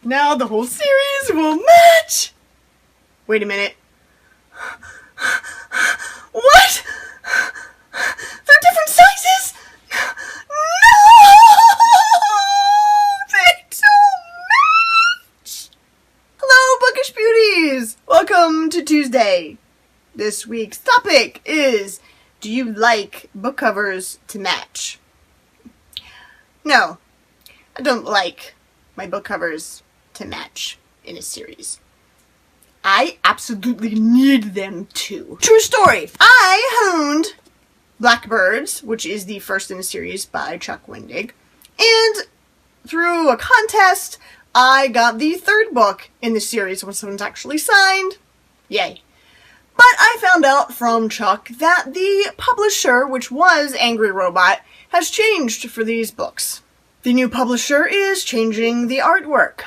Now the whole series will match! Wait a minute. What? They're different sizes? No! They don't match! Hello, Bookish Beauties! Welcome to Tuesday. This week's topic is, do you like book covers to match? No, I don't like my book covers to match in a series. I absolutely need them to. True story. I owned Blackbirds, which is the first in the series by Chuck Wendig, and through a contest, I got the third book in the series when someone's actually signed. Yay. But I found out from Chuck that the publisher, which was Angry Robot, has changed for these books. The new publisher is changing the artwork.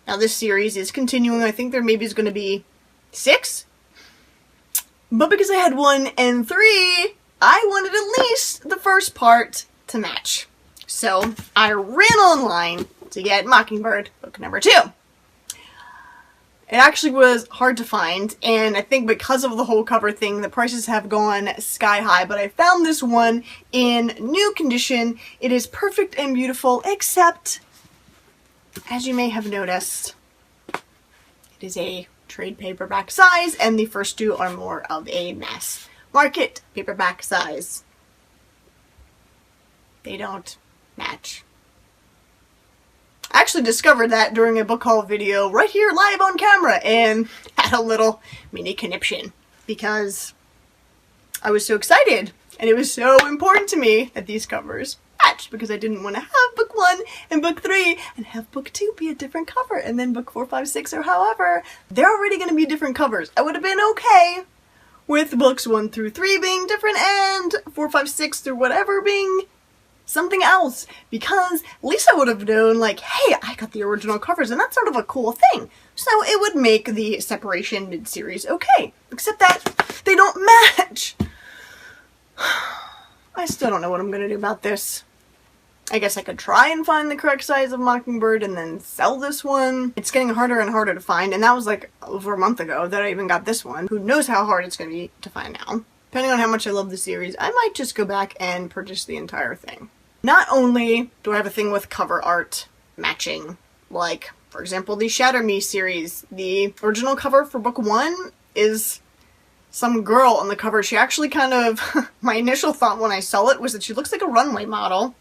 Now this series is continuing. I think there maybe is going to be 6. But because I had 1 and 3, I wanted at least the first part to match. So I ran online to get Mockingbird book number 2. It actually was hard to find, and I think because of the whole cover thing, the prices have gone sky high, but I found this one in new condition. It is perfect and beautiful, except, as you may have noticed, it is a trade paperback size, and the first 2 are more of a mass market paperback size. They don't match. I actually discovered that during a book haul video right here live on camera and had a little mini conniption because I was so excited and it was so important to me that these covers matched because I didn't want to have book 1 and book 3 and have book 2 be a different cover and then book 4, 5, 6 or however. They're already going to be different covers. I would have been okay with books 1 through 3 being different and 4, 5, 6 through whatever being something else, because at least I would have known, like, hey, I got the original covers, and that's sort of a cool thing. So it would make the separation mid-series okay, except that they don't match. I still don't know what I'm going to do about this. I guess I could try and find the correct size of Mockingbird and then sell this one. It's getting harder and harder to find, and that was like over a month ago that I even got this one. Who knows how hard it's going to be to find now. Depending on how much I love the series, I might just go back and purchase the entire thing. Not only do I have a thing with cover art matching, like, for example, the Shatter Me series. The original cover for book 1 is some girl on the cover. She actually kind of, my initial thought when I saw it was that she looks like a runway model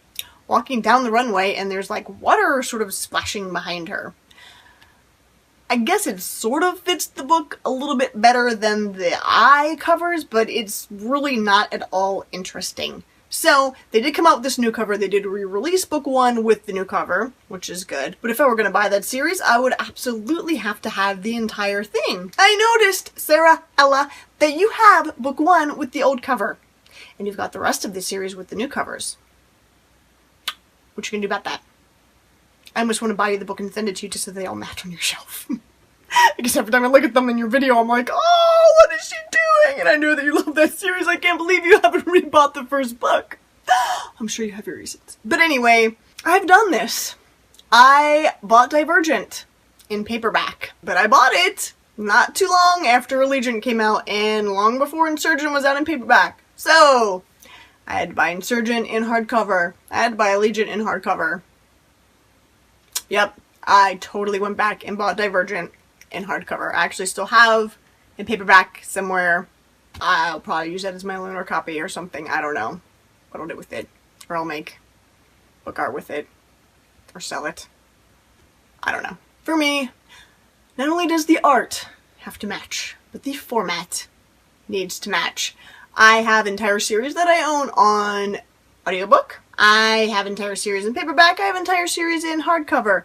walking down the runway and there's like water sort of splashing behind her. I guess it sort of fits the book a little bit better than the eye covers, but it's really not at all interesting. So, they did come out with this new cover. They did re-release book 1 with the new cover, which is good. But if I were going to buy that series, I would absolutely have to have the entire thing. I noticed, Sarah, Ella, that you have book 1 with the old cover. And you've got the rest of the series with the new covers. What you gonna do about that? I almost want to buy you the book and send it to you just so they all match on your shelf. Because every time I look at them in your video, I'm like, oh, what is she doing? And I know that you love that series. I can't believe you haven't rebought the first book. I'm sure you have your reasons. But anyway, I've done this. I bought Divergent in paperback. But I bought it not too long after Allegiant came out and long before Insurgent was out in paperback. So, I had to buy Insurgent in hardcover. I had to buy Allegiant in hardcover. Yep, I totally went back and bought Divergent in hardcover. I actually still have in paperback somewhere. I'll probably use that as my loaner copy or something. I don't know what I'll do with it. Or I'll make book art with it. Or sell it. I don't know. For me, not only does the art have to match, but the format needs to match. I have entire series that I own on audiobook. I have entire series in paperback. I have entire series in hardcover.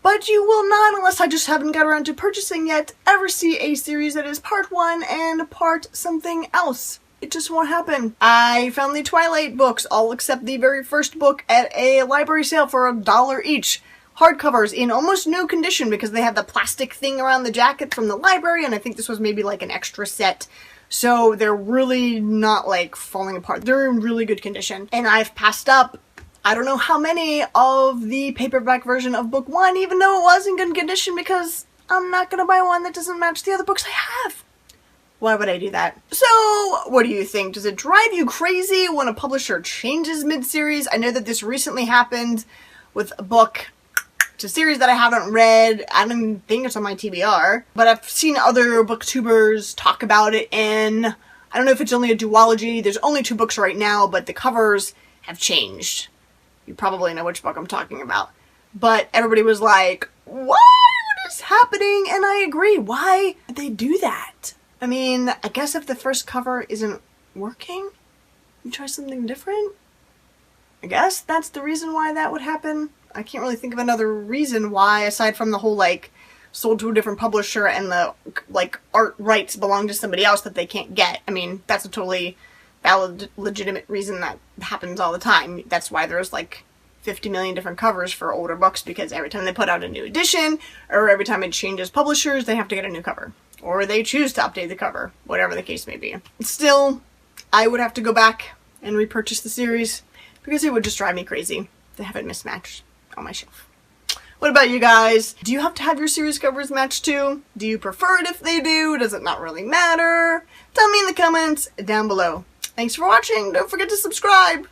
But you will not, unless I just haven't got around to purchasing yet, ever see a series that is part 1 and part something else. It just won't happen. I found the Twilight books, all except the very first book, at a library sale for $1 each. Hardcovers in almost new condition because they have the plastic thing around the jacket from the library, and I think this was maybe like an extra set. So they're really not like falling apart. They're in really good condition. And I've passed up I don't know how many of the paperback version of book 1, even though it was in good condition, because I'm not gonna buy one that doesn't match the other books I have. Why would I do that? So, what do you think? Does it drive you crazy when a publisher changes mid-series? I know that this recently happened with a book. It's a series that I haven't read. I don't even think it's on my TBR. But I've seen other booktubers talk about it, and I don't know if it's only a duology. There's only 2 books right now, but the covers have changed. You probably know which book I'm talking about. But everybody was like, what is happening? And I agree. Why did they do that? I mean, I guess if the first cover isn't working, you try something different? I guess that's the reason why that would happen. I can't really think of another reason why, aside from the whole, like, sold to a different publisher and the, like, art rights belong to somebody else that they can't get. I mean, that's a totally valid, legitimate reason that happens all the time. That's why there's, like, 50 million different covers for older books, because every time they put out a new edition, or every time it changes publishers, they have to get a new cover. Or they choose to update the cover, whatever the case may be. Still, I would have to go back and repurchase the series, because it would just drive me crazy to have it mismatched on my shelf. What about you guys? Do you have to have your series covers matched too? Do you prefer it if they do? Does it not really matter? Tell me in the comments down below. Thanks for watching. Don't forget to subscribe.